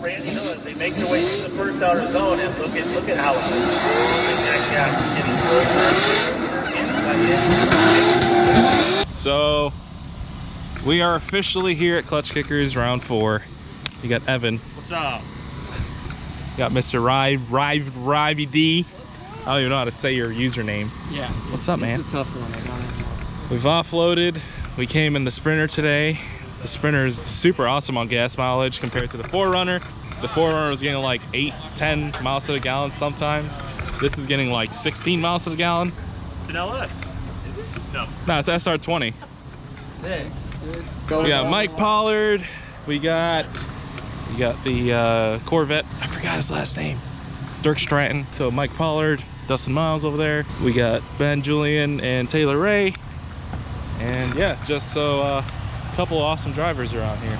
Randy, you know, they make their way through the first outer zone, and look at how it's getting. So we are officially here at Clutch Kickers round 4. You got Evan. What's up? You got Mr. Rivey D. I don't even know how to say your username. Yeah. What's up, man? It's a tough one. We've offloaded. We came in the Sprinter today. The Sprinter is super awesome on gas mileage compared to the 4Runner. The 4Runner was getting like 8-10 miles to the gallon sometimes. This is getting like 16 miles to the gallon. It's an LS. Is it? No. No, it's SR20. Sick. We got Mike Pollard. We got the Corvette. I forgot his last name. Dirk Stratton. So Mike Pollard, Dustin Miles over there. We got Ben Julian and Taylor Ray. And yeah, just so a couple of awesome drivers around here.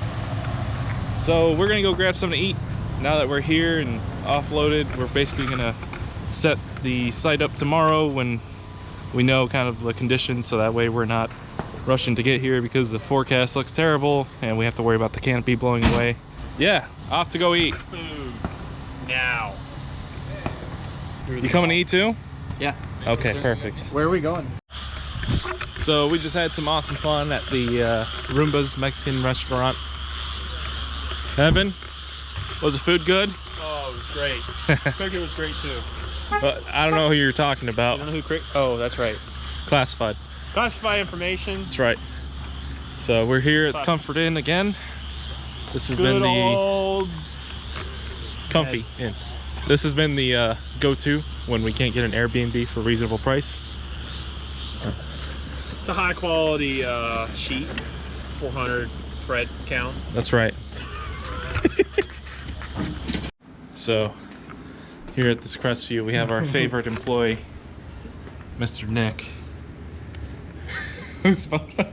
So we're gonna go grab something to eat. Now that we're here and offloaded, we're basically gonna set the site up tomorrow when we know kind of the conditions, so that way we're not rushing to get here because the forecast looks terrible and we have to worry about the canopy blowing away. Yeah, off to go eat. Food. Now. You coming to eat too? Yeah. Okay, perfect. Where are we going? So we just had some awesome fun at the Roomba's Mexican restaurant. Evan, was the food good? Oh, it was great. Cricket was great too. But I don't know who you're talking about. You know who Cricket? Oh, that's right. Classified. Classified information. That's right. So we're here at the Comfort Inn again. This has Good been the old Comfy Inn. This has been the go-to when we can't get an Airbnb for a reasonable price. It's a high quality sheet, 400 thread count. That's right. So here at this Crestview, we have our favorite employee, Mr. Nick. Whose photo?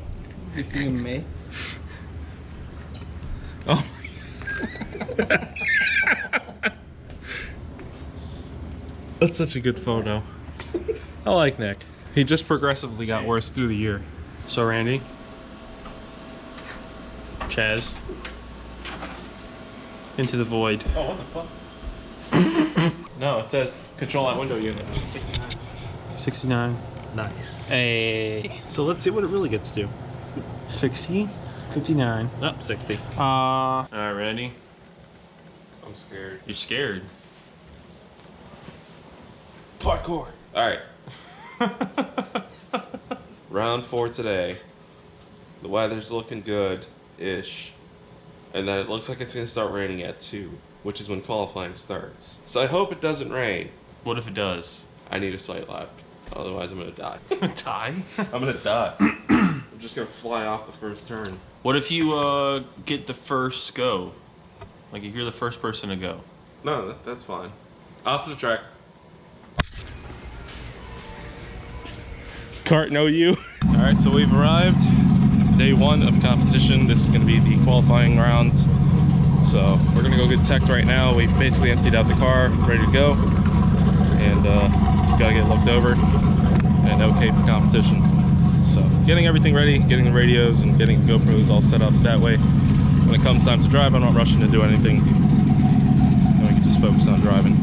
You seeing me? Oh my. That's such a good photo. I like Nick. He just progressively got worse through the year. So Randy, Chaz, into the void. Oh, what the fuck? No, it says control that window unit. 69. Nice. Hey. So let's see what it really gets to. 60, 59. Oh, 60. All right, Randy. I'm scared. You're scared. Parkour. All right. Round 4 today. The weather's looking good-ish. And then it looks like it's gonna start raining at 2, which is when qualifying starts. So I hope it doesn't rain. What if it does? I need a sight lap. Otherwise I'm gonna die. Die? I'm gonna die. I'm just gonna fly off the first turn. What if you get the first go? Like if you're the first person to go? No, that's fine. Off to the track. Cart, no you. All right, so we've arrived. Day 1 of competition. This is gonna be the qualifying round. So we're gonna go get teched right now. We basically emptied out the car, ready to go. And just gotta get looked over and okay for competition. So getting everything ready, getting the radios and getting the GoPros all set up. That way, when it comes time to drive, I'm not rushing to do anything. And we can just focus on driving.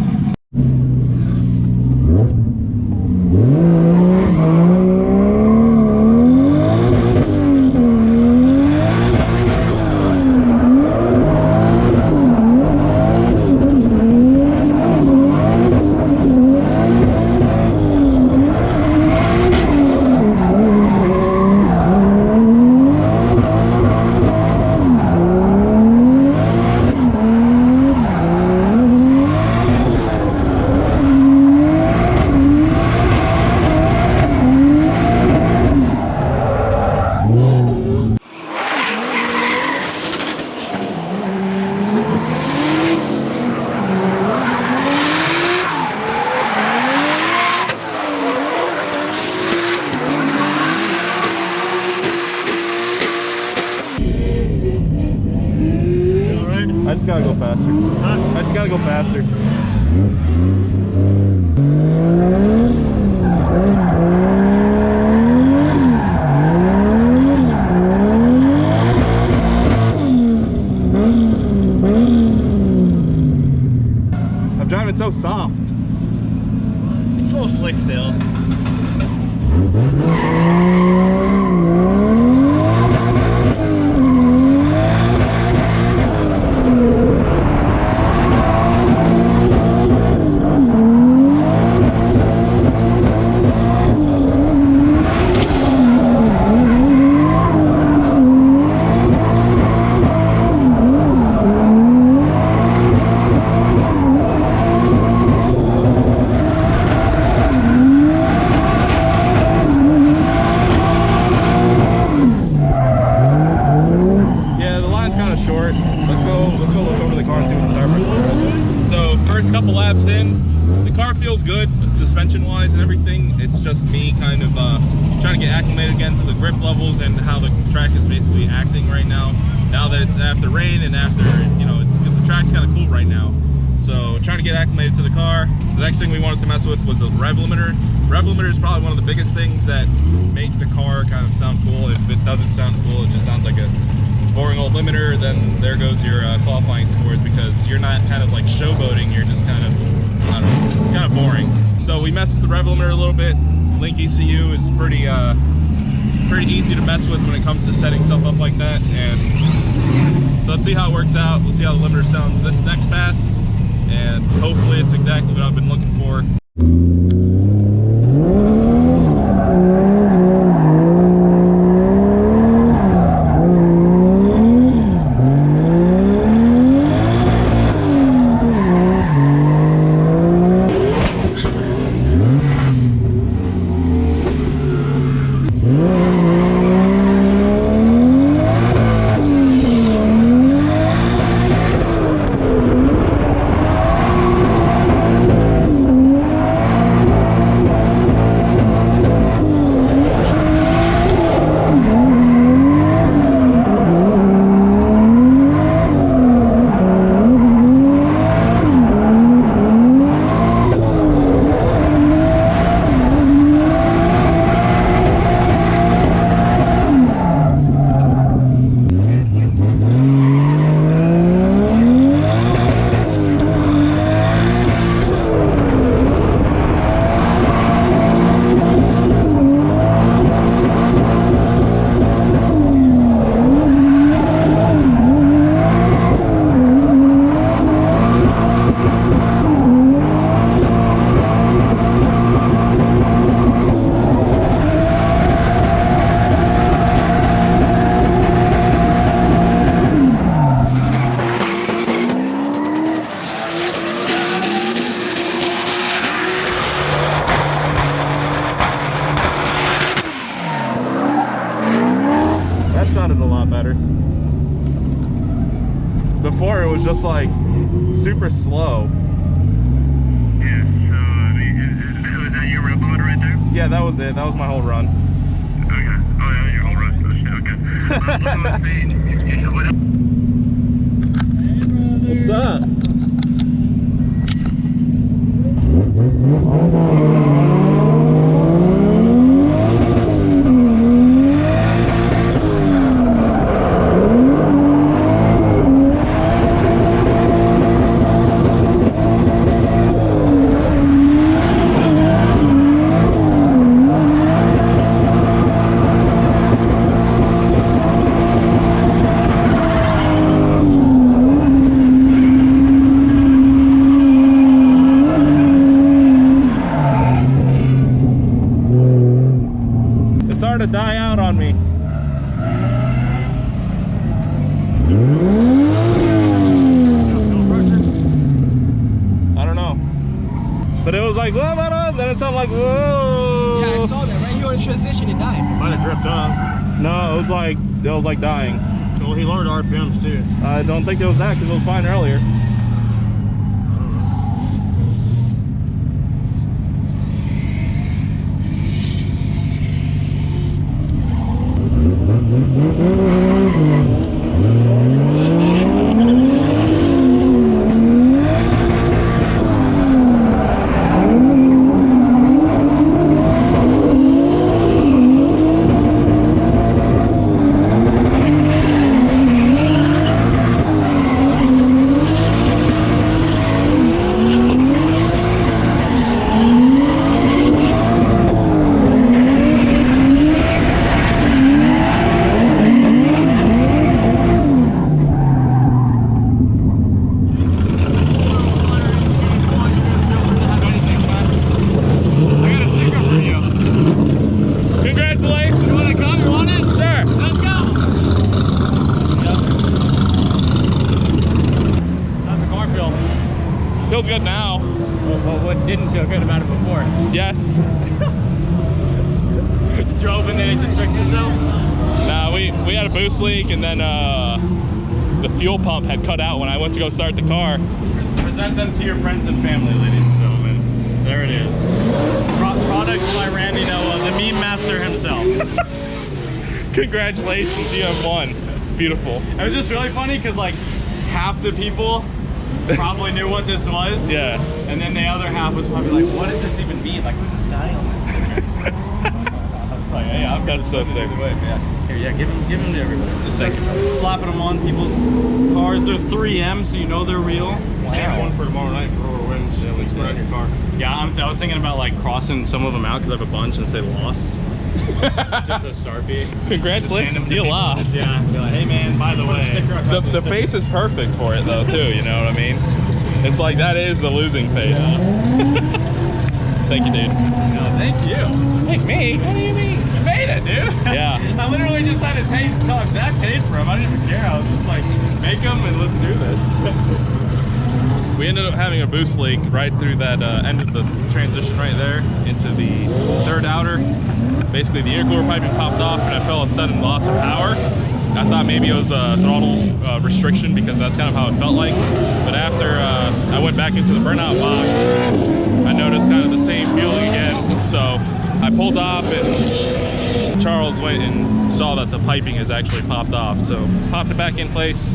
I just gotta go faster. I just gotta go faster. driving so soft. It's a little slick still. Couple laps in, the car feels good suspension wise and everything. It's just me kind of trying to get acclimated again to the grip levels and how the track is basically acting right now that it's after rain and after, you know, the track's kind of cool right now. So trying to get acclimated to the car. The next thing we wanted to mess with was the rev limiter. Rev limiter is probably one of the biggest things that make the car kind of sound cool. If it doesn't sound cool, it just sounds like a boring old limiter, then there goes your qualifying scores, because you're not kind of like showboating, you're just kind of, I don't know, kind of boring. So we messed with the rev limiter a little bit. Link ECU is pretty easy to mess with when it comes to setting stuff up like that. And so let's see how it works out. We'll see how the limiter sounds this next pass, and hopefully it's exactly what I've been looking for. Sounded a lot better. Before it was just like super slow. Yeah, so was that your rev limiter right there? Yeah, that was it. That was my whole run. Okay. Oh yeah, your whole run. Oh shit, okay. What I was saying, What's up? To die out on me. I don't know, but it was like whoa, then it sounded like whoa. Yeah, I saw that right here in transition. It died. Might have dripped off. No, it was like dying. Well, he lowered RPMs too. I don't think it was that, because it was fine earlier. Feels good now. Well, what didn't feel good about it before? Yes. Just drove and then it just fixed itself? Nah, we had a boost leak, and then the fuel pump had cut out when I went to go start the car. Present them to your friends and family, ladies and gentlemen. There it is. Products by Randy Noah, the meme master himself. Congratulations, you have won. It's beautiful. It was just really funny because like half the people probably knew what this was. Yeah. And then the other half was probably like, what does this even mean? Like, who's this guy on this picture? I was like, hey, I'm That's so sick. Here, yeah, give them to everybody. Just like slapping them on people's cars. They're 3M, so you know they're real. Wow. One for tomorrow night for roller winds. At least put on your car. Yeah, I was thinking about like crossing some of them out because I have a bunch and say lost. Just a Sharpie. Congratulations, you lost. Yeah, be like, hey man, by the way. The face is perfect for it though too, you know what I mean? It's like that is the losing face. Yeah. Thank you, dude. No, thank you. Thank me. What do you mean? You made it, dude. Yeah. I literally just had to tell Zach paid for them. I didn't even care. I was just like, make them and let's do this. We ended up having a boost leak right through that end of the transition right there into the third outer. Basically, the air cooler piping popped off, and I felt a sudden loss of power. I thought maybe it was a throttle restriction because that's kind of how it felt like. But after I went back into the burnout box, I noticed kind of the same feeling again. So I pulled off, and Charles went and saw that the piping has actually popped off. So popped it back in place,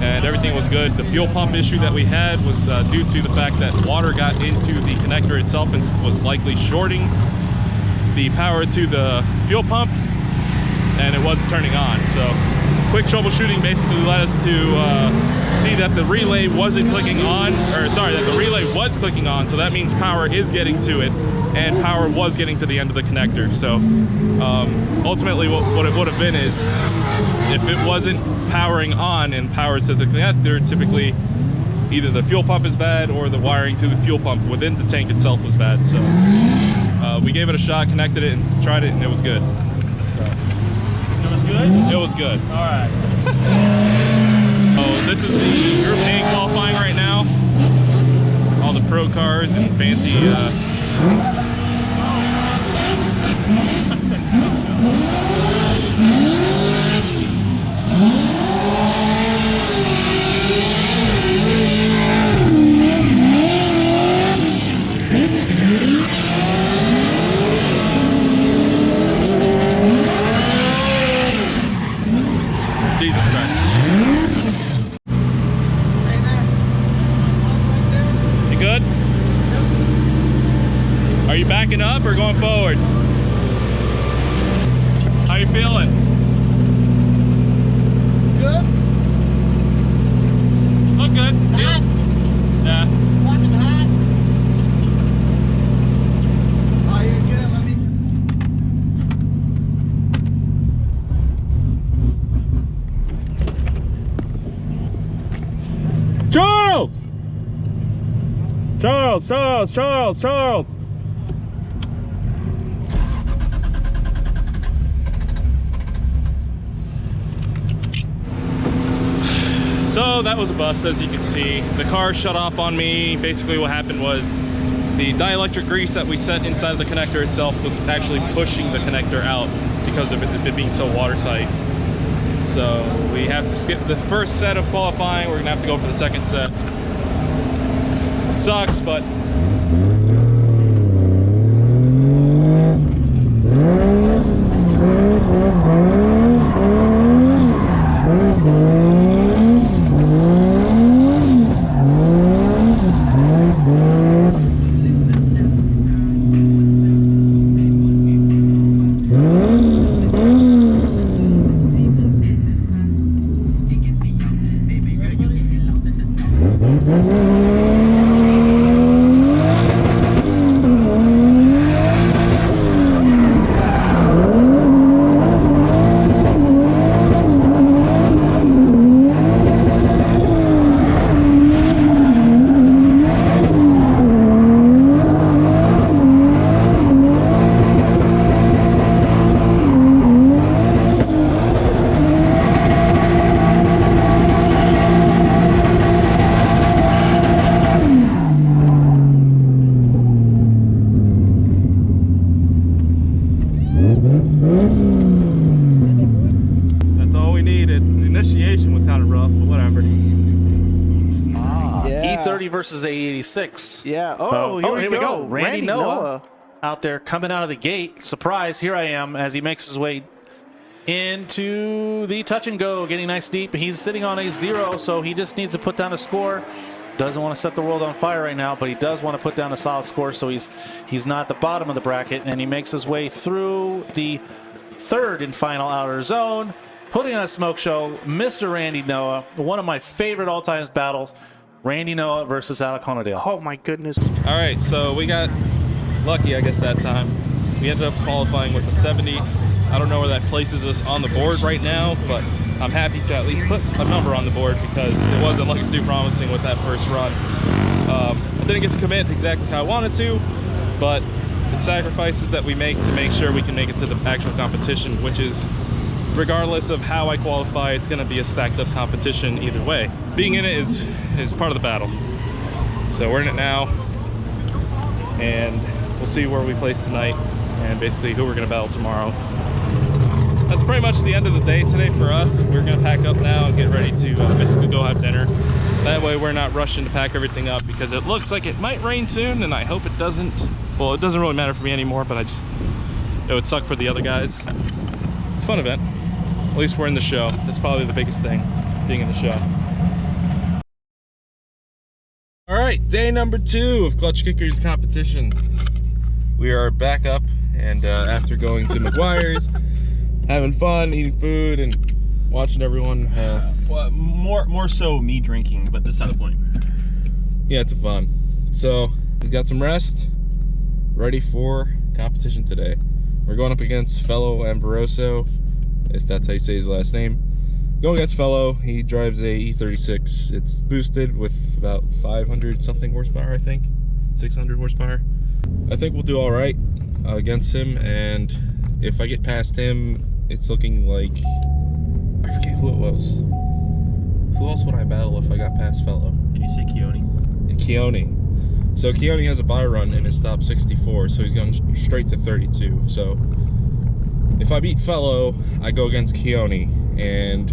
and everything was good. The fuel pump issue that we had was due to the fact that water got into the connector itself and was likely shorting the power to the fuel pump, and it wasn't turning on. So quick troubleshooting basically led us to see that the relay wasn't clicking on, or sorry, that the relay was clicking on, so that means power is getting to it, and power was getting to the end of the connector. So ultimately what it would have been is, if it wasn't powering on and power to the connector, typically either the fuel pump is bad or the wiring to the fuel pump within the tank itself was bad. So we gave it a shot, connected it, and tried it, and it was good. So It was good? it was good. All right. Oh, this is the Group A qualifying right now. All the pro cars and fancy. Jesus Christ. You good? Are you backing up or going forward? How you feeling? Good. Look good. Hot. Yeah. Fucking hot. Oh, you're good. Let me. Charles! Charles! So that was a bust, as you can see. The car shut off on me. Basically what happened was the dielectric grease that we set inside the connector itself was actually pushing the connector out because of it being so watertight. So we have to skip the first set of qualifying. We're gonna have to go for the second set. Sucks, but E30 versus A86. Yeah. Oh, here we go. Randy Noah out there coming out of the gate. Surprise, here I am as he makes his way into the touch and go, getting nice deep. He's sitting on a 0, so he just needs to put down a score. Doesn't want to set the world on fire right now, but he does want to put down a solid score, so he's not at the bottom of the bracket, and he makes his way through the third and final outer zone, putting on a smoke show. Mr. Randy Noah, one of my favorite all-time battles, Randy Noah versus Alec Honodale. Oh my goodness. All right, so we got lucky, I guess, that time. We ended up qualifying with a 70. I don't know where that places us on the board right now, but I'm happy to at least put a number on the board because it wasn't looking too promising with that first run. I didn't get to commit exactly how I wanted to, but the sacrifices that we make to make sure we can make it to the actual competition, which is, regardless of how I qualify, it's going to be a stacked up competition either way. Being in it is part of the battle. So we're in it now, and we'll see where we place tonight and basically who we're going to battle tomorrow. That's pretty much the end of the day today for us. We're going to pack up now and get ready to basically go have dinner. That way we're not rushing to pack everything up because it looks like it might rain soon, and I hope it doesn't. Well, it doesn't really matter for me anymore, but it would suck for the other guys. It's a fun event. At least we're in the show. That's probably the biggest thing, being in the show. All right, day number 2 of Klutch Kickers competition. We are back up, and after going to McGuire's, having fun, eating food, and watching everyone. Well, more so me drinking, but that's not the point. Yeah, it's fun. So we got some rest, ready for competition today. We're going up against fellow Ambrosio, if that's how you say his last name. Going against fellow, he drives a E36. It's boosted with about 500 something horsepower, I think, 600 horsepower. I think we'll do all right against him, and if I get past him, it's looking like, I forget who it was. Who else would I battle if I got past fellow? Did you say Keone? Keone. So Keone has a buy run in his top 64, so he's going straight to 32. So if I beat fellow, I go against Keone, and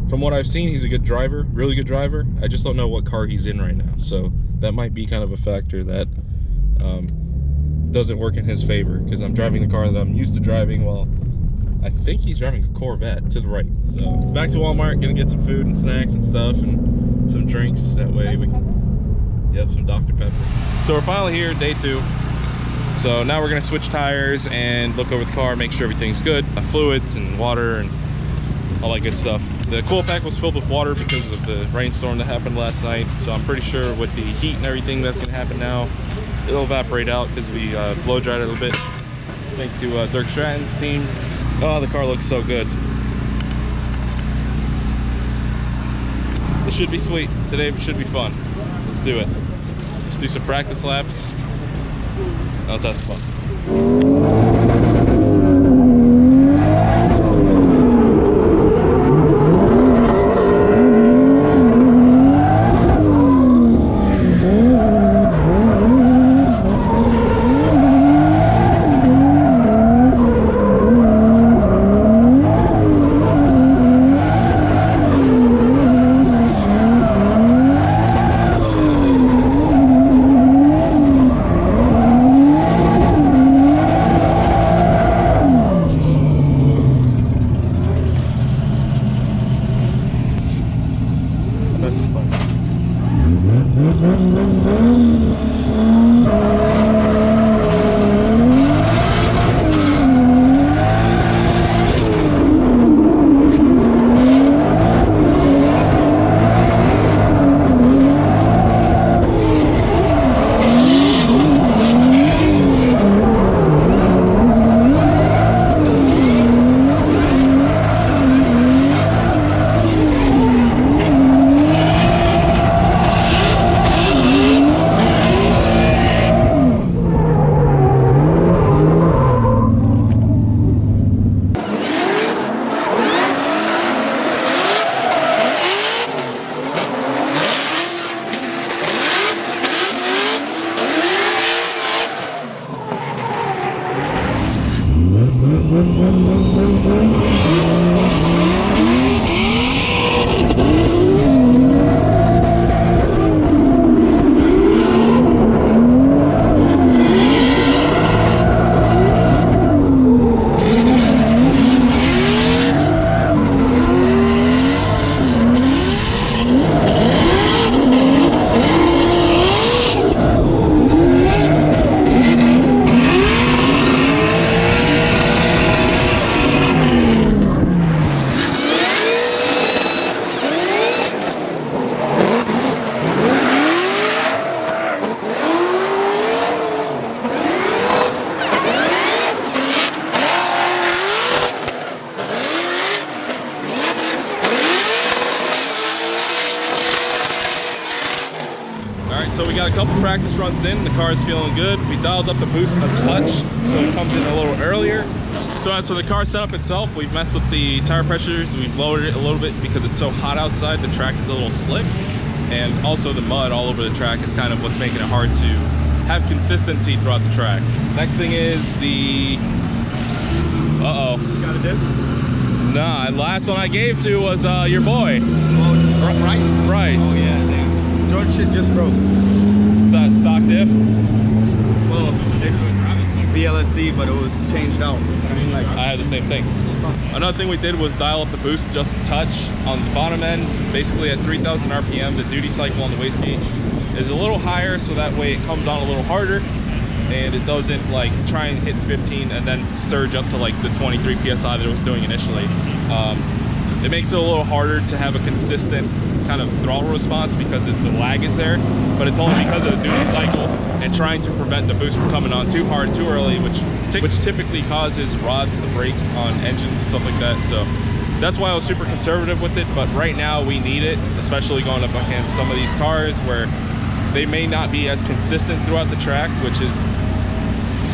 from what I've seen, he's a good driver, really good driver. I just don't know what car he's in right now, so that might be kind of a factor that doesn't work in his favor, because I'm driving the car that I'm used to driving. Well, I think he's driving a Corvette to the right. So back to Walmart, gonna get some food and snacks and stuff and some drinks. That way we can, yep, some Dr. Pepper. So we're finally here, day 2. So now we're gonna switch tires and look over the car, make sure everything's good. Fluids and water and all that good stuff. The coil pack was filled with water because of the rainstorm that happened last night. So I'm pretty sure with the heat and everything that's gonna happen now, it'll evaporate out because we blow dried it a little bit. Thanks to Dirk Stratton's team. Oh, the car looks so good. This should be sweet. Today should be fun. Let's do it. Let's do some practice laps. Now let's have some fun. So we got a couple practice runs in. The car's feeling good. We dialed up the boost a touch, so it comes in a little earlier. So as for the car setup itself, we've messed with the tire pressures. We've lowered it a little bit because it's so hot outside. The track is a little slick, and also the mud all over the track is kind of what's making it hard to have consistency throughout the track. Next thing is the You got a dip? nah. Last one I gave to was your boy Rice? Bryce. Oh yeah, damn. George shit just broke. Stock diff. Well, it's VLSD, but it was changed out. I mean, like, I had the same thing. Another thing we did was dial up the boost just a touch on the bottom end. Basically at 3,000 RPM, the duty cycle on the wastegate is a little higher, so that way it comes on a little harder and it doesn't like try and hit 15 and then surge up to like the 23 PSI that it was doing initially. It makes it a little harder to have a consistent kind of throttle response because the lag is there, but it's only because of the duty cycle and trying to prevent the boost from coming on too hard too early, which typically causes rods to break on engines and stuff like that. So that's why I was super conservative with it, but right now we need it, especially going up against some of these cars where they may not be as consistent throughout the track, which is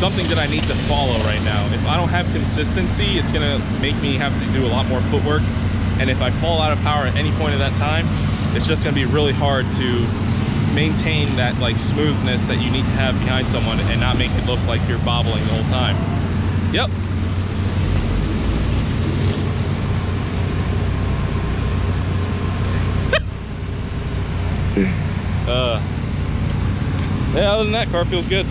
something that I need to follow right now. If I don't have consistency, it's gonna make me have to do a lot more footwork, and if I fall out of power at any point of that time, it's just gonna be really hard to maintain that like smoothness that you need to have behind someone and not make it look like you're bobbling the whole time. Yep. Yeah, other than that, car feels good.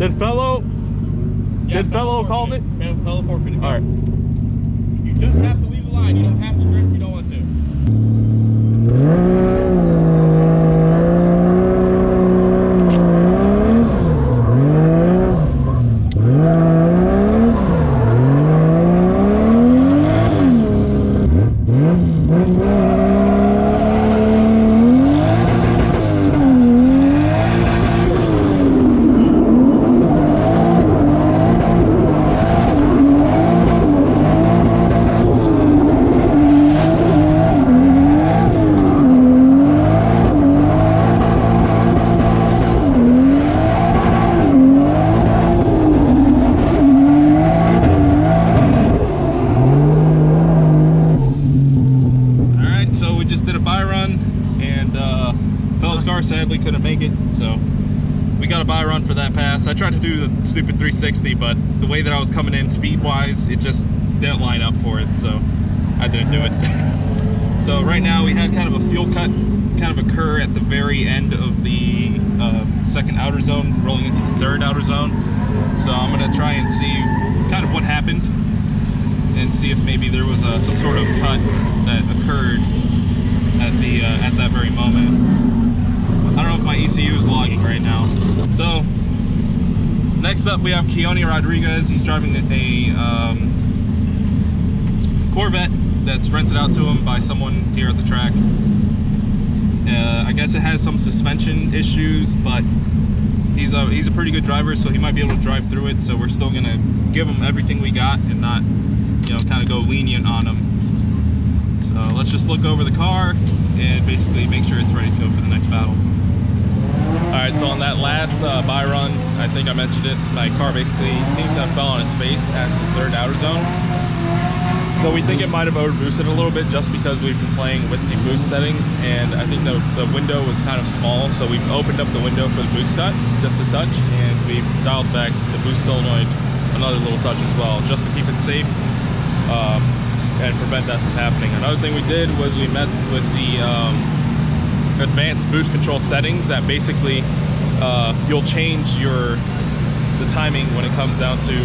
Did fellow called it? Fellow forfeited. All right. You just have to leave the line. You don't have to drift if you don't want to. Sadly couldn't make it, so we got a buy run for that pass. I tried to do the stupid 360, but the way that I was coming in speed wise, it just didn't line up for it, so I didn't do it. So right now we had kind of a fuel cut kind of occur at the very end of the second outer zone, rolling into the third outer zone. So I'm gonna try and see kind of what happened and see if maybe there was some sort of cut that occurred at that very moment. I don't know if my ECU is logging right now. So next up we have Keone Rodriguez. He's driving a Corvette that's rented out to him by someone here at the track. I guess it has some suspension issues, but he's a pretty good driver, so he might be able to drive through it. So we're still gonna give him everything we got and not, you know, kind of go lenient on him. So let's just look over the car and basically make sure it's ready to go for the next battle. All right, so on that last buy run, I think I mentioned it, my car basically seems to have fell on its face at the third outer zone. So we think it might have over boosted a little bit just because we've been playing with the boost settings, and I think the window was kind of small, so we've opened up the window for the boost cut, just a touch, and we've dialed back the boost solenoid another little touch as well, just to keep it safe and prevent that from happening. Another thing we did was we messed with the advanced boost control settings that basically you'll change the timing when it comes down to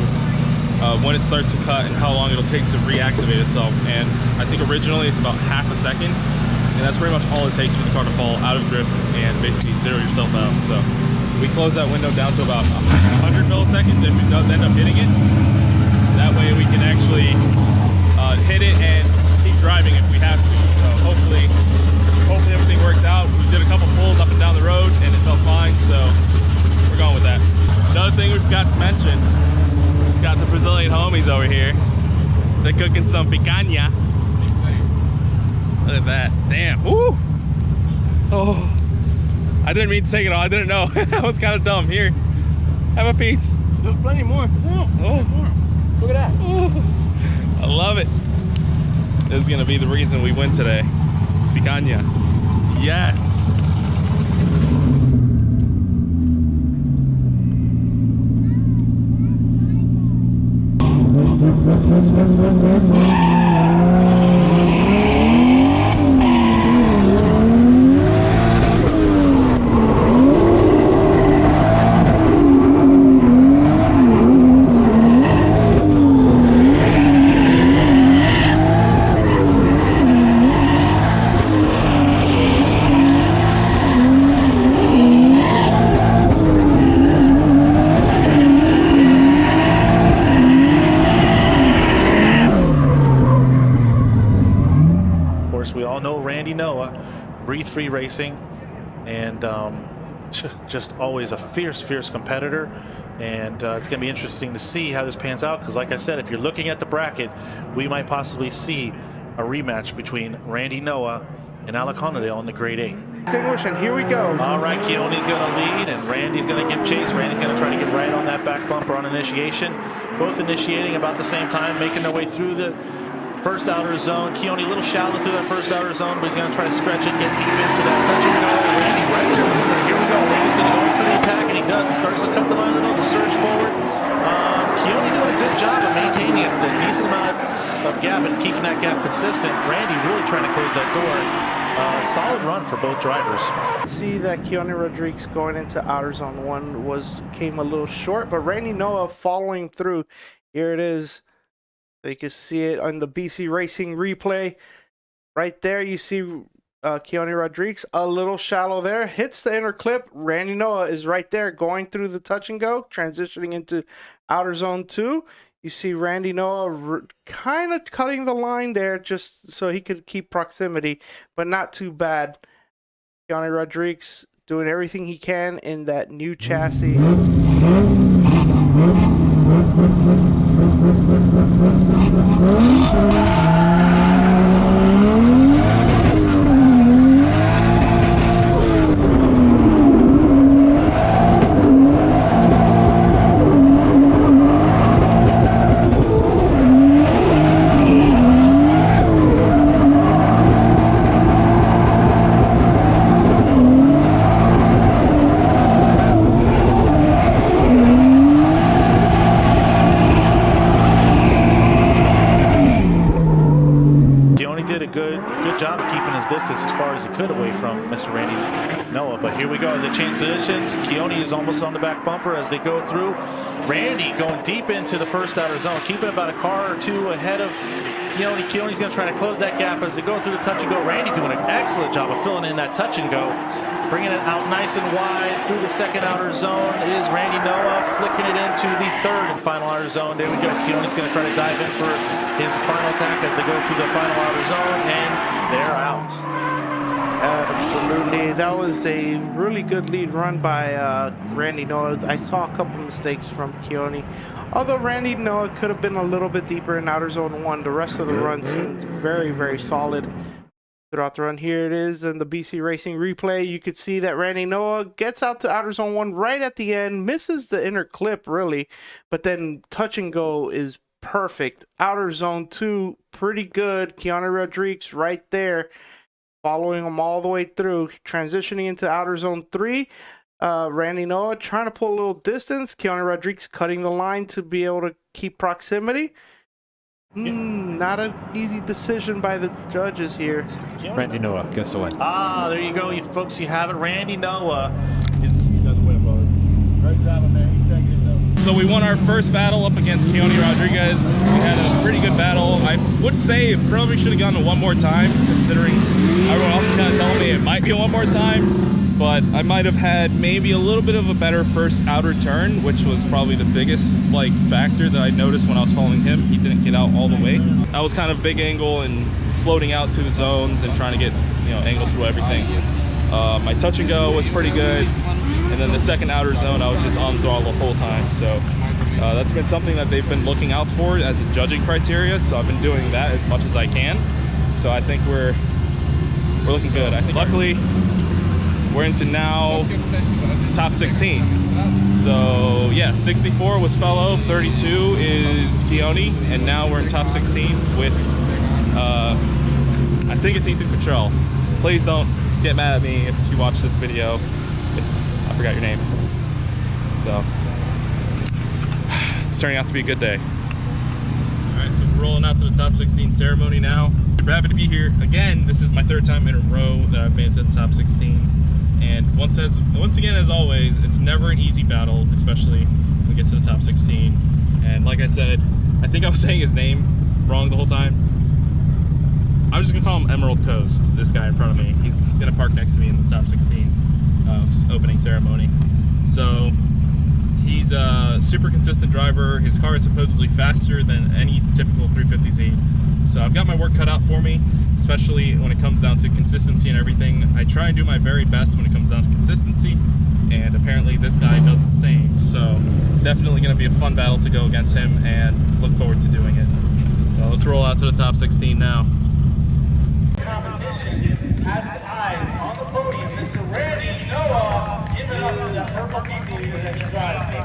when it starts to cut and how long it'll take to reactivate itself. And I think originally it's about half a second, and that's pretty much all it takes for the car to fall out of drift and basically zero yourself out. So we close that window down to about 100 milliseconds if it does end up hitting it. That way we can actually hit it and keep driving if we have to. So hopefully everything works out. We did a couple pulls up and down the road and it felt fine, so we're going with that. Another thing we forgot to mention, we got the Brazilian homies over here. They're cooking some picanha. Look at that. Damn. Woo! Oh, I didn't mean to take it all. I didn't know. That was kind of dumb. Here, have a piece. There's plenty more. Oh. Look at that. Oh. I love it. This is gonna be the reason we win today. It's picanha. Yes. Breathe-free racing, and just always a fierce competitor. And it's going to be interesting to see how this pans out, because like I said, if you're looking at the bracket, we might possibly see a rematch between Randy Noah and Alec Honadale in the Grade 8. Extinguish, and here we go. All right, Keone's going to lead, and Randy's going to give chase. Randy's going to try to get right on that back bumper on initiation. Both initiating about the same time, making their way through the first outer zone. Keone a little shallow through that first outer zone, but he's going to try to stretch it, get deep into that touch and go. Randy right there with it. Here we go. Randy's going to go in for the attack, and he does. He starts to cut the line a little to surge forward. Keone doing a good job of maintaining a decent amount of gap and keeping that gap consistent. Randy really trying to close that door Solid run for both drivers. See that Keone Rodriguez going into outer zone 1 came a little short, but Randy Noah following through. Here it is. So you can see it on the BC Racing replay. Right there, you see Keone Rodriguez a little shallow there. Hits the inner clip. Randy Noah is right there going through the touch and go, transitioning into outer zone 2. You see Randy Noah kind of cutting the line there just so he could keep proximity, but not too bad. Keone Rodriguez doing everything he can in that new chassis. As far as he could away from Mr. Randy Noah, but here we go as they change positions. Keone is almost on the back bumper as they go through. Randy going deep into the first outer zone, keeping about a car or two ahead of Keone. Keone's going to try to close that gap as they go through the touch and go. Randy doing an excellent job of filling in that touch and go, bringing it out nice and wide through the second outer zone is Randy Noah, flicking it into the third and final outer zone. There we go. Keone's going to try to dive in for his final attack as they go through the final outer zone, and they're out. Absolutely. That was a really good lead run by Randy Noah. I saw a couple mistakes from Keone. Although Randy Noah could have been a little bit deeper in outer zone 1, the rest of the run seems very, very solid throughout the run. Here it is in the BC Racing replay. You could see that Randy Noah gets out to outer zone 1 right at the end, misses the inner clip really, but then touch and go is perfect. Outer zone 2, pretty good. Keone Rodriguez right there, following him all the way through, transitioning into outer zone 3. Randy Noah trying to pull a little distance. Keone Rodriguez cutting the line to be able to keep proximity. Not an easy decision by the judges here. Randy Noah gets the win. There you go, you folks. You have it. Randy Noah. So we won our first battle up against Keone Rodriguez. We had a pretty good battle. I would say it probably should have gone to one more time, considering everyone else is kind of telling me it might be one more time. But I might have had maybe a little bit of a better first outer turn, which was probably the biggest factor that I noticed when I was following him. He didn't get out all the way. I was kind of big angle and floating out to the zones and trying to get angle through everything. My touch and go was pretty good. And then the second outer zone, I was just on throttle the whole time. So that's been something that they've been looking out for as a judging criteria. So I've been doing that as much as I can. So I think we're looking good. I think luckily we're into now top 16. So yeah, 64 was Fellow, 32 is Keone, and now we're in top 16 with I think it's Ethan Cottrell. Please don't get mad at me if you watch this video. I forgot your name. So it's turning out to be a good day. All right, so we're rolling out to the top 16 ceremony now. Super happy to be here again. This is my third time in a row that I've made it to the top 16. And once again, as always, it's never an easy battle, especially when we get to the top 16. And like I said, I think I was saying his name wrong the whole time. I'm just gonna call him Emerald Coast, this guy in front of me. He's gonna park next to me in the top 16 opening ceremony. So he's a super consistent driver. His car is supposedly faster than any typical 350Z. So I've got my work cut out for me, especially when it comes down to consistency and everything. I try and do my very best when it comes down to consistency, and apparently this guy does the same. So definitely gonna be a fun battle to go against him, and look forward to doing it. So let's roll out to the top 16 now. Competition has his eyes on the podium. Mr. Randy Noah, give it up to the purple people that he drives.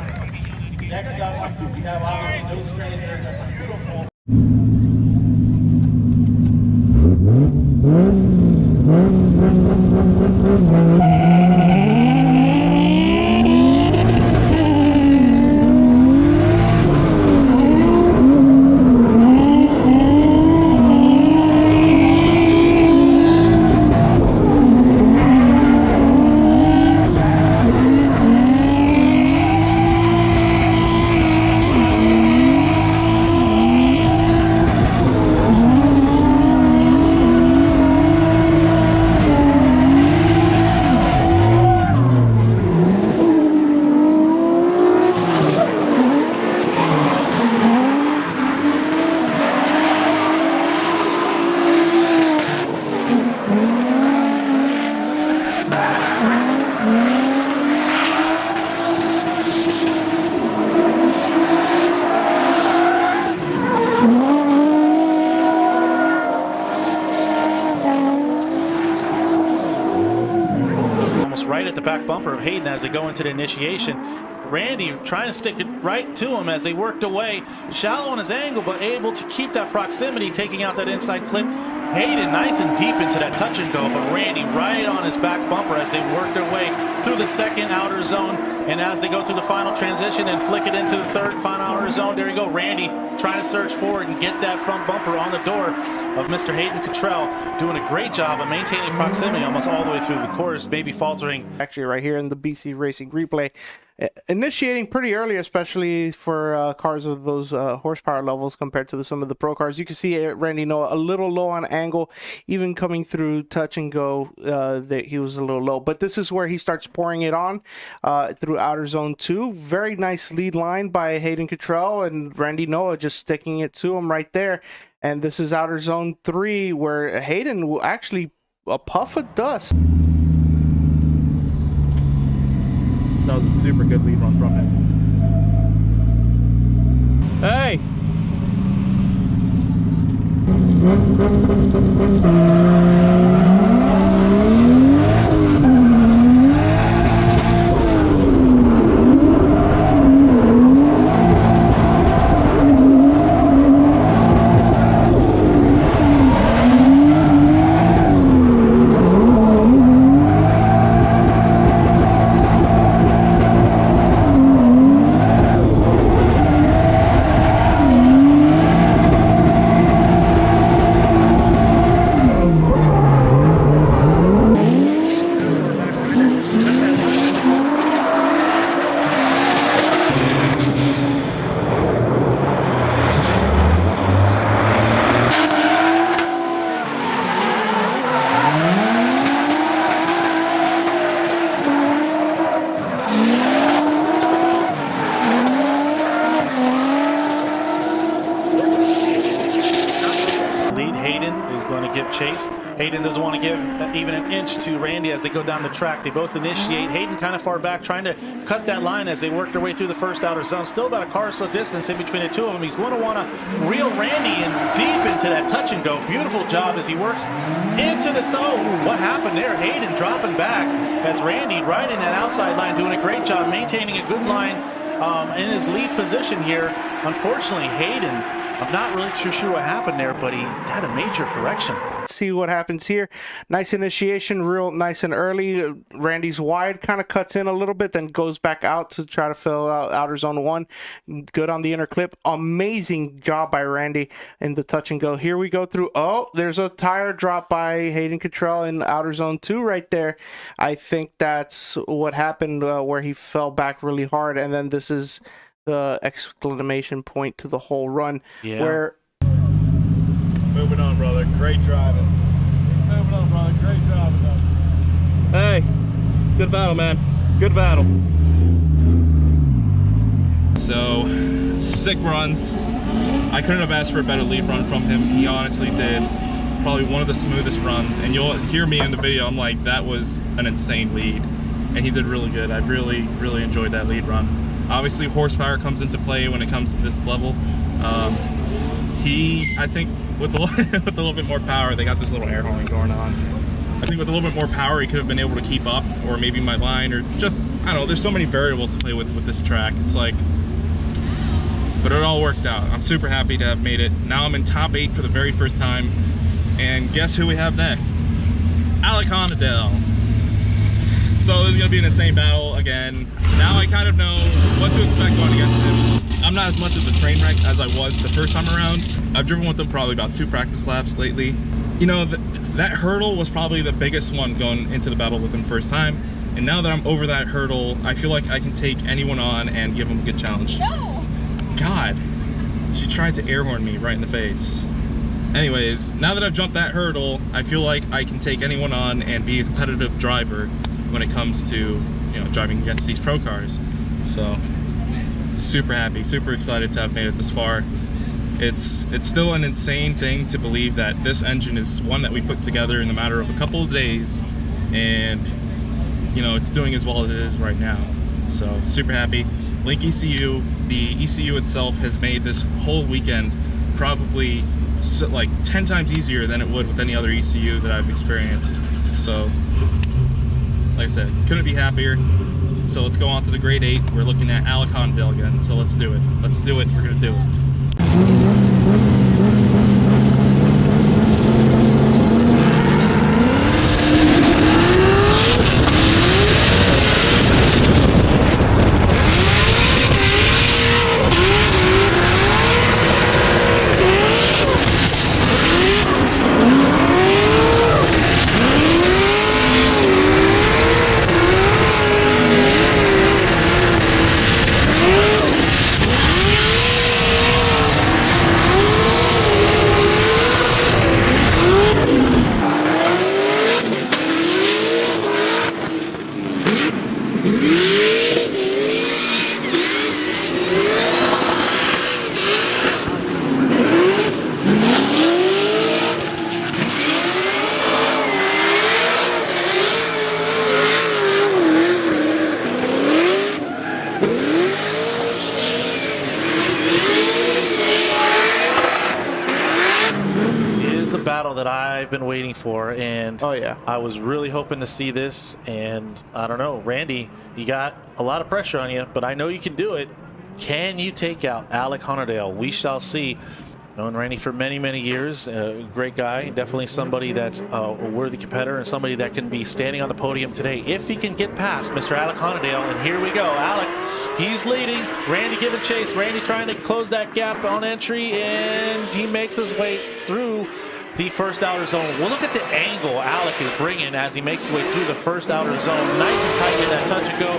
Next up, we have our no strangers, a beautiful. at the back bumper of Hayden as they go into the initiation. Randy trying to stick it right to him as they worked away. Shallow on his angle, but able to keep that proximity, taking out that inside clip. Hayden nice and deep into that touch and go, but Randy right on his back bumper as they work their way through the second outer zone. And as they go through the final transition and flick it into the third final outer zone, there you go. Randy trying to surge forward and get that front bumper on the door of Mr. Hayden Cottrell, doing a great job of maintaining proximity almost all the way through the course, maybe faltering. Actually, right here in the BC Racing replay. Initiating pretty early, especially for cars of those horsepower levels compared to some of the pro cars. You can see Randy Noah a little low on angle, even coming through touch and go, that he was a little low. But this is where he starts pouring it on through outer zone 2. Very nice lead line by Hayden Cottrell, and Randy Noah just sticking it to him right there. And this is outer zone 3 where Hayden will actually a puff of dust. That was a super good lead run from him. Hey! Chase. Hayden doesn't want to give even an inch to Randy as they go down the track. They both initiate. Hayden kind of far back, trying to cut that line as they work their way through the first outer zone. Still about a car or so distance in between the two of them. He's going to want to reel Randy in deep into that touch and go. Beautiful job as he works into the toe. What happened there? Hayden dropping back as Randy right in that outside line, doing a great job maintaining a good line in his lead position here. Unfortunately, Hayden, I'm not really too sure what happened there, but he had a major correction. See what happens here. Nice initiation, real nice and early. Randy's wide, kind of cuts in a little bit, then goes back out to try to fill out outer zone 1. Good on the inner clip. Amazing job by Randy in the touch and go. Here we go through. Oh, there's a tire drop by Hayden Cottrell in outer zone 2 right there. I think that's what happened, where he fell back really hard, and then this is the exclamation point to the whole run. Yeah. Where Moving on, brother. Great driving. Moving on, brother. Great driving. Hey, good battle, man. Good battle. So, sick runs. I couldn't have asked for a better lead run from him. He honestly did. Probably one of the smoothest runs. And you'll hear me in the video, I'm like, that was an insane lead. And he did really good. I really, really enjoyed that lead run. Obviously, horsepower comes into play when it comes to this level. I think, with a little bit more power, they got this little air horn going on. I think with a little bit more power, he could have been able to keep up, or maybe my line, or just, I don't know, there's so many variables to play with this track. It's like, but it all worked out. I'm super happy to have made it. Now I'm in top 8 for the very first time, and guess who we have next? Alec Honadell. So this is gonna be an insane battle again. Now I kind of know what to expect going against him. I'm not as much of a train wreck as I was the first time around. I've driven with them probably about 2 practice laps lately. You know, that hurdle was probably the biggest one going into the battle with them first time. And now that I'm over that hurdle, I feel like I can take anyone on and give them a good challenge. No! God, she tried to air horn me right in the face. Anyways, now that I've jumped that hurdle, I feel like I can take anyone on and be a competitive driver when it comes to, you know, driving against these pro cars. So, super happy, super excited to have made it this far. It's still an insane thing to believe that this engine is one that we put together in a matter of a couple of days, and you know, it's doing as well as it is right now. So super happy. Link ECU, the ECU itself has made this whole weekend probably like 10 times easier than it would with any other ECU that I've experienced. So like I said, couldn't be happier. So let's go on to the grade 8. We're looking at Alec Hondale again. So let's do it. Let's do it. We're gonna do it. Battle that I've been waiting for, and Oh, yeah. I was really hoping to see this, and I don't know, Randy, you got a lot of pressure on you, but I know you can do it. Can you take out Alec Hondale? We shall see. Known Randy for many, many years. Great guy. Definitely somebody that's a worthy competitor and somebody that can be standing on the podium today if he can get past Mr. Alec Hondale. And here we go. Alec, he's leading. Randy giving chase. Randy trying to close that gap on entry, and he makes his way through the first outer zone. Well, look at the angle Alec is bringing as he makes his way through the first outer zone. Nice and tight in that touch and go.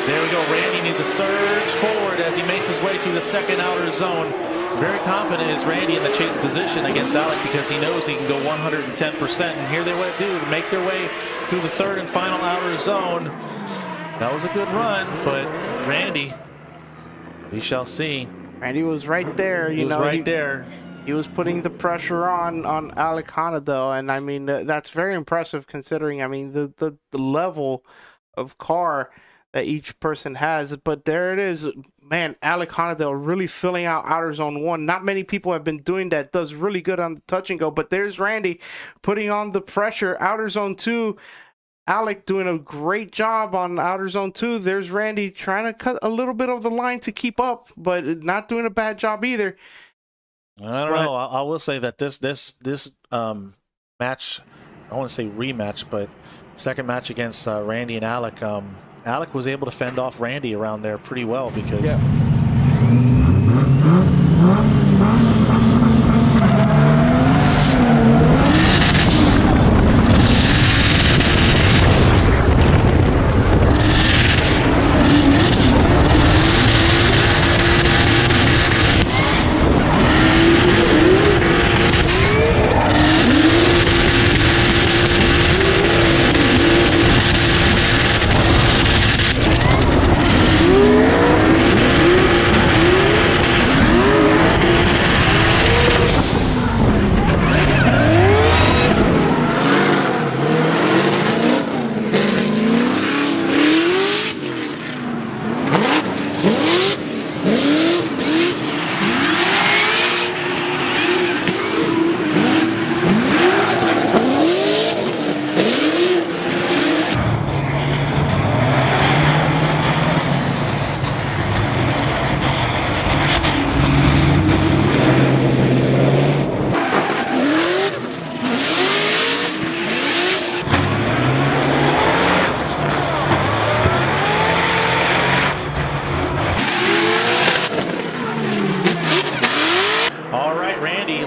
There we go. Randy needs to surge forward as he makes his way through the second outer zone. Very confident is Randy in the chase position against Alec because he knows he can go 110%. And here they do to make their way through the third and final outer zone. That was a good run, but Randy, we shall see. Randy was right there. He was right there. He was putting the pressure on Alec Hondale, and I mean that's very impressive considering the level of car that each person has. But there it is, man. Alec Hondale really filling out outer zone 1. Not many people have been doing that. Does really good on the touch and go. But there's Randy putting on the pressure. Outer zone 2. Alec doing a great job on outer zone 2. There's Randy trying to cut a little bit of the line to keep up, but not doing a bad job either. I don't know. I will say that this match, I want to say rematch, but second match against Randy and Alec, Alec was able to fend off Randy around there pretty well because. Yeah.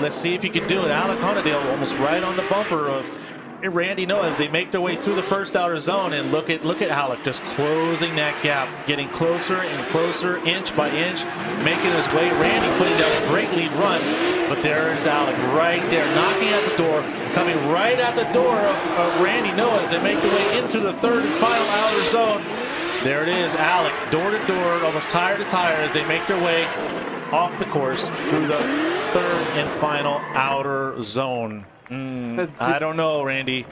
Let's see if you can do it. Alec Hondale almost right on the bumper of Randy Noah as they make their way through the first outer zone. And look at Alec just closing that gap, getting closer and closer, inch by inch, making his way. Randy putting down a great lead run, but there's Alec right there, knocking at the door, coming right at the door of Randy Noah as they make their way into the third and final outer zone. There it is, Alec, door to door, almost tire to tire as they make their way off the course through the third and final outer zone. I don't know, Randy.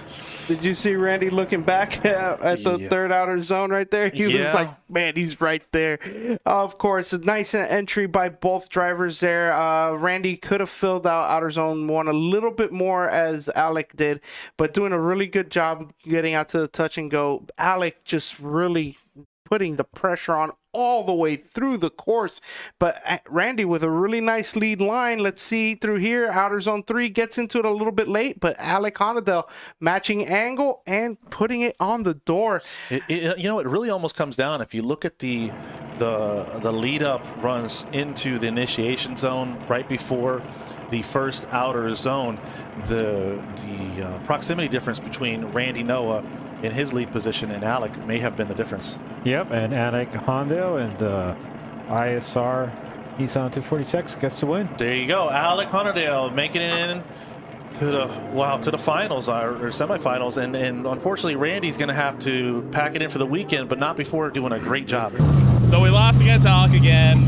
Did you see Randy looking back at the third outer zone right there? He was like, man, he's right there. Of course, a nice entry by both drivers there. Randy could have filled out outer zone 1 a little bit more as Alec did, but doing a really good job getting out to the touch and go. Alec just really putting the pressure on all the way through the course, but Randy with a really nice lead line. Let's see through here. Outer zone 3 gets into it a little bit late, but Alec Honadell matching angle and putting it on the door. You know, it really almost comes down, if you look at the lead up runs into the initiation zone right before the first outer zone, the proximity difference between Randy Noah in his lead position and Alec may have been the difference. Yep, and Alec Hondo and ISR Nissan 246 gets the win. There you go, Alec Honodale making it in to the finals or semifinals, and unfortunately Randy's going to have to pack it in for the weekend, but not before doing a great job. So we lost against Alec again.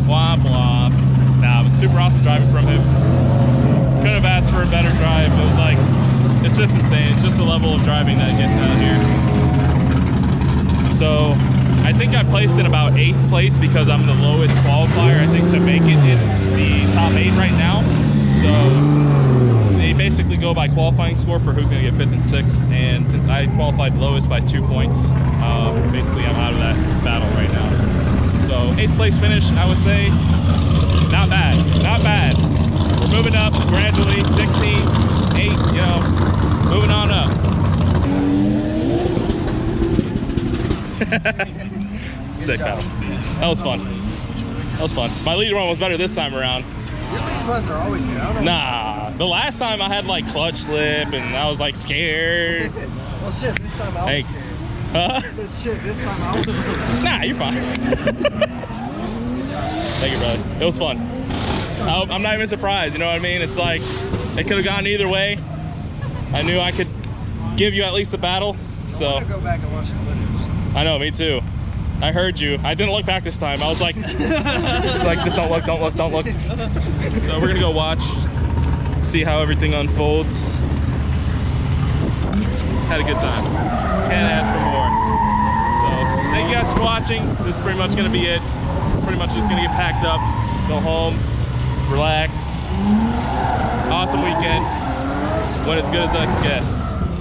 Womp womp. Nah, but super awesome driving from him. Could have asked for a better drive. It was like, it's just insane. It's just the level of driving that gets out here. So I think I placed in about 8th place because I'm the lowest qualifier, I think, to make it in the top 8 right now. So they basically go by qualifying score for who's going to get 5th and 6th. And since I qualified lowest by 2 points, basically I'm out of that battle right now. So 8th place finish, I would say, not bad, not bad. We're moving up gradually, 16, 8, you know, moving on up. Sick battle. That was fun. That was fun. My lead run was better this time around. Your lead runs are always good. Nah, the last time I had like clutch slip and I was like scared. Well, shit, this time I was scared. Huh? I said, shit, this time I was scared. Nah, you're fine. Thank you, brother. It was fun. I'm not even surprised, you know what I mean? It's like, it could have gone either way. I knew I could give you at least a battle, so. I'm gonna go back and watch the footage. I know, me too. I heard you. I didn't look back this time. I was like, just don't look, don't look, don't look. So we're gonna go watch, see how everything unfolds. Had a good time. Can't ask for more. So thank you guys for watching. This is pretty much gonna be it. Pretty much just gonna get packed up, go home, relax. Awesome weekend. Went as good as I could get.